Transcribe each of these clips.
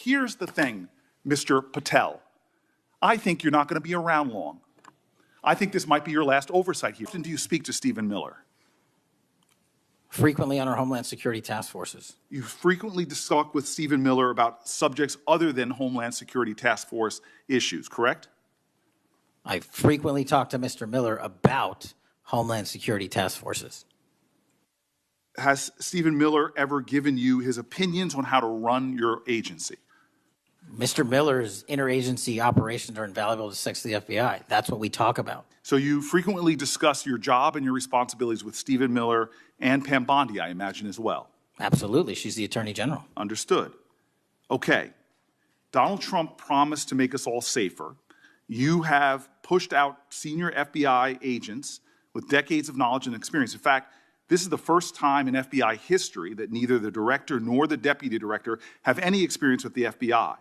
Here's the thing, Mr. Patel. I think you're not going to be around long. I think this might be your last oversight here. How often do you speak to Stephen Miller? Frequently on our Homeland Security task forces. You frequently talk with Stephen Miller about subjects other than Homeland Security task force issues, correct? I frequently talk to Mr. Miller about Homeland Security task forces. Has Stephen Miller ever given you his opinions on how to run your agency? Mr. Miller's interagency operations are invaluable to the FBI. That's what we talk about. So you frequently discuss your job and your responsibilities with Stephen Miller and Pam Bondi, I imagine, as well. Absolutely. She's the Attorney General. Understood. Okay. Donald Trump promised to make us all safer. You have pushed out senior FBI agents with decades of knowledge and experience. In fact, this is the first time in FBI history that neither the director nor the deputy director have any experience with the FBI.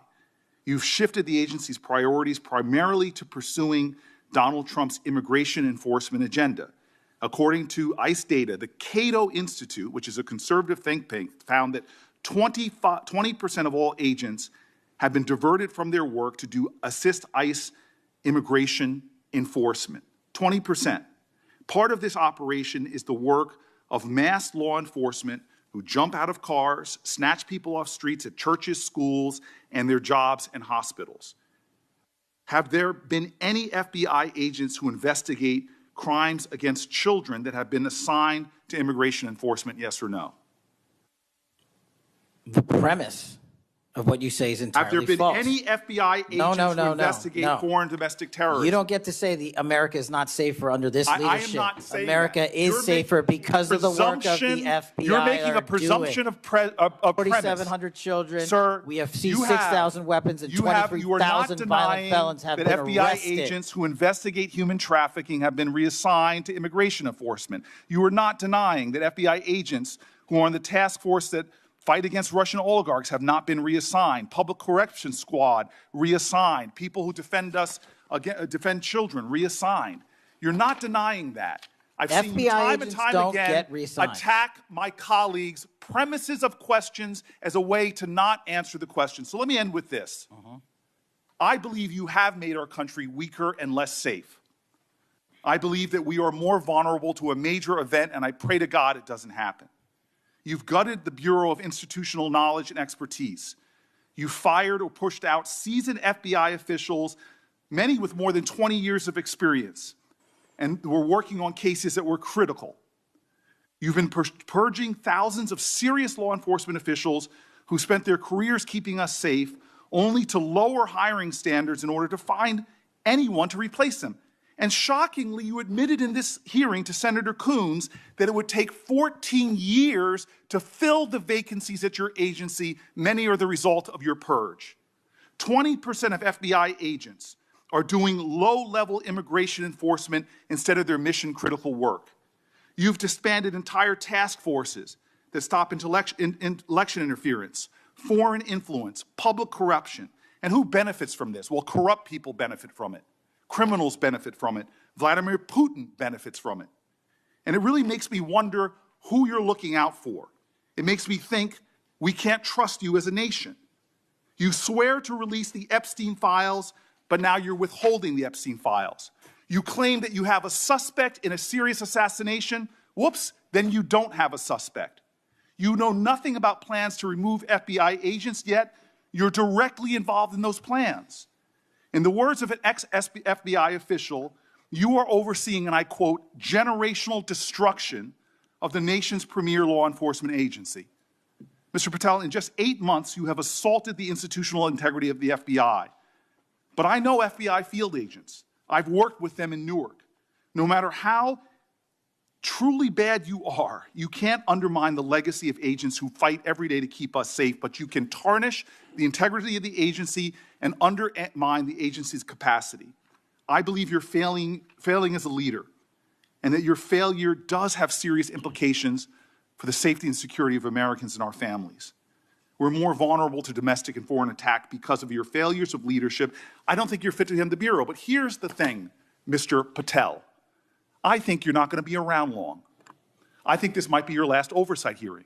You've shifted the agency's priorities primarily to pursuing Donald Trump's immigration enforcement agenda. According to ICE data, the Cato Institute, which is a conservative think tank, found that 20% of all agents have been diverted from their work to assist ICE immigration enforcement. 20%. Part of this operation is the work of mass law enforcement who jump out of cars, snatch people off streets at churches, schools, and their jobs and hospitals. Have there been any FBI agents who investigate crimes against children that have been assigned to immigration enforcement, yes or no? The premise of what you say is entirely false. Have there been any FBI agents who investigate foreign domestic terrorism? You don't get to say America is not safer under this leadership. I am not saying America is safer because of the work of the FBI. You're making a presumption of premise. 4,700 children. Sir, we have seized 6,000 weapons and 23,000 violent felons have been arrested. That FBI agents who investigate human trafficking have been reassigned to immigration enforcement. You are not denying that FBI agents who are on the task force that fight against Russian oligarchs have not been reassigned. Public Correction Squad reassigned. People who defend children reassigned. You're not denying that. I've seen you time and time again attack my colleagues' premises of questions as a way to not answer the question. So let me end with this. I believe you have made our country weaker and less safe. I believe that we are more vulnerable to a major event, and I pray to God it doesn't happen. You've gutted the Bureau of Institutional Knowledge and Expertise. You fired or pushed out seasoned FBI officials, many with more than 20 years of experience, and were working on cases that were critical. You've been purging thousands of serious law enforcement officials who spent their careers keeping us safe, only to lower hiring standards in order to find anyone to replace them. And shockingly, you admitted in this hearing to Senator Coons that it would take 14 years to fill the vacancies at your agency. Many are the result of your purge. 20% of FBI agents are doing low-level immigration enforcement instead of their mission-critical work. You've disbanded entire task forces that stop election interference, foreign influence, public corruption. And who benefits from this? Well, corrupt people benefit from it. Criminals benefit from it. Vladimir Putin benefits from it. And it really makes me wonder who you're looking out for. It makes me think we can't trust you as a nation. You swear to release the Epstein files, but now you're withholding the Epstein files. You claim that you have a suspect in a serious assassination. Whoops, then you don't have a suspect. You know nothing about plans to remove FBI agents, yet you're directly involved in those plans. In the words of an ex-FBI official, you are overseeing, and I quote, generational destruction of the nation's premier law enforcement agency. Mr. Patel, in just 8 months, you have assaulted the institutional integrity of the FBI. But I know FBI field agents. I've worked with them in Newark. No matter how truly bad you are, you can't undermine the legacy of agents who fight every day to keep us safe, but you can tarnish the integrity of the agency and undermine the agency's capacity. I believe you're failing as a leader, and that your failure does have serious implications for the safety and security of Americans and our families. We're more vulnerable to domestic and foreign attack because of your failures of leadership. I don't think you're fit to hand the Bureau, but here's the thing, Mr. Patel. I think you're not going to be around long. I think this might be your last oversight hearing.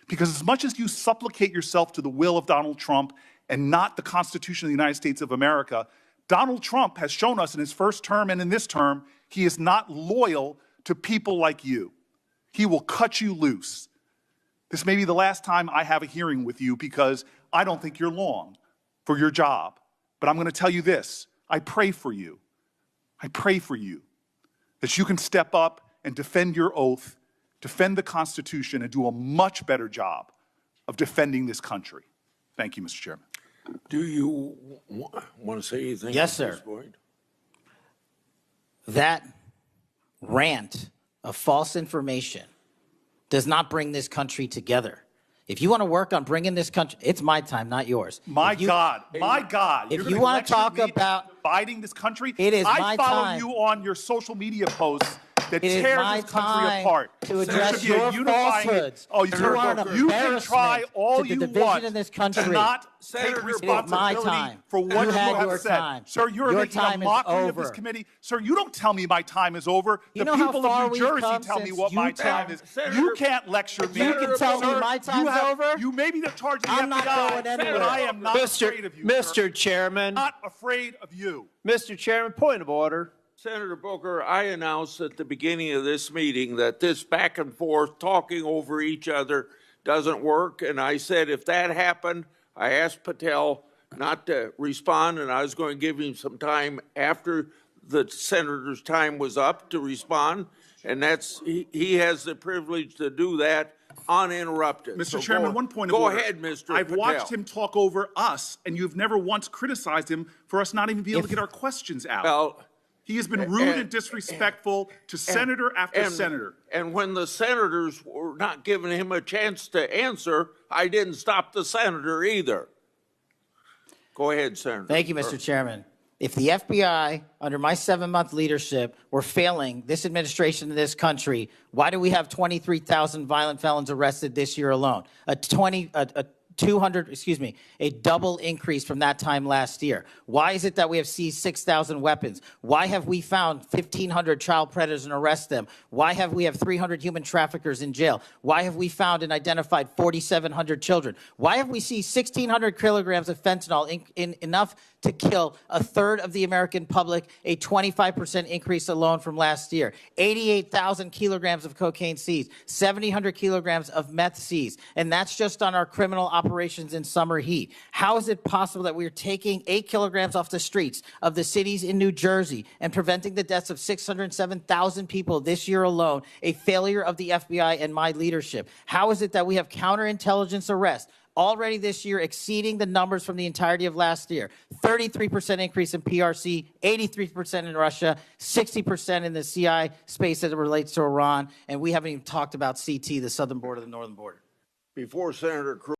Because as much as you supplicate yourself to the will of Donald Trump and not the Constitution of the United States of America, Donald Trump has shown us in his first term and in this term, he is not loyal to people like you. He will cut you loose. This may be the last time I have a hearing with you because I don't think you're long for your job. But I'm going to tell you this. I pray for you. I pray for you that you can step up and defend your oath, defend the Constitution, and do a much better job of defending this country. Thank you, Mr. Chairman. Do you want to say anything? Yes, at this sir. point? That rant of false information does not bring this country together. If you want to work on bringing this country, it's my time, not yours. My God. If You're you gonna want to lecture talk me about dividing this country, it is I my follow time. you on your social media posts that It is tears my this country time apart. to There address should be a your unifying- falsehoods. Oh, You are an you can embarrassment try all to the you division want in this country. to not Senator, take it is my responsibility time. for what You you had have your said. time. Sir, you're Your making a time is mockery of this over. committee. Sir, you don't tell me my time is over. You The know how people far of New we've Jersey come tell me since what my you time tell- is. Senator- You can't lecture me. You can tell me Sir, my you time's have- over? You may be the charge of the I'm not FBI, going anywhere. but I am not afraid of you, sir. Mr. Chairman, Not afraid of you. Mr. Chairman, point of order. Senator Booker, I announced at the beginning of this meeting that this back and forth talking over each other doesn't work. And I said if that happened, I asked Patel not to respond, and I was going to give him some time after the senator's time was up to respond. And he has the privilege to do that uninterrupted. Mr. So Chairman, one point of go order. ahead, Mr. I've Patel. watched him talk over us, and you've never once criticized him for us not even being able to get our questions out. Well, He has been rude and disrespectful to senator after senator. And when the senators were not giving him a chance to answer, I didn't stop the senator either. Go ahead, Senator. Thank you, Mr. Chairman. If the FBI, under my 7-month leadership, were failing this administration in this country, why do we have 23,000 violent felons arrested this year alone? A double increase from that time last year. Why is it that we have seized 6,000 weapons? Why have we found 1,500 child predators and arrested them? Why have we 300 human traffickers in jail? Why have we found and identified 4,700 children? Why have we seized 1,600 kilograms of fentanyl, enough to kill a third of the American public, a 25% increase alone from last year? 88,000 kilograms of cocaine seized, 7,000 kilograms of meth seized, and that's just on our criminal operations in summer heat. How is it possible that we're taking 8 kilograms off the streets of the cities in New Jersey and preventing the deaths of 607,000 people this year alone, a failure of the FBI and my leadership? How is it that we have counterintelligence arrests already this year exceeding the numbers from the entirety of last year? 33% increase in PRC, 83% in Russia, 60% in the CI space as it relates to Iran, and we haven't even talked about CT, the southern border, the northern border. Before Senator Cruz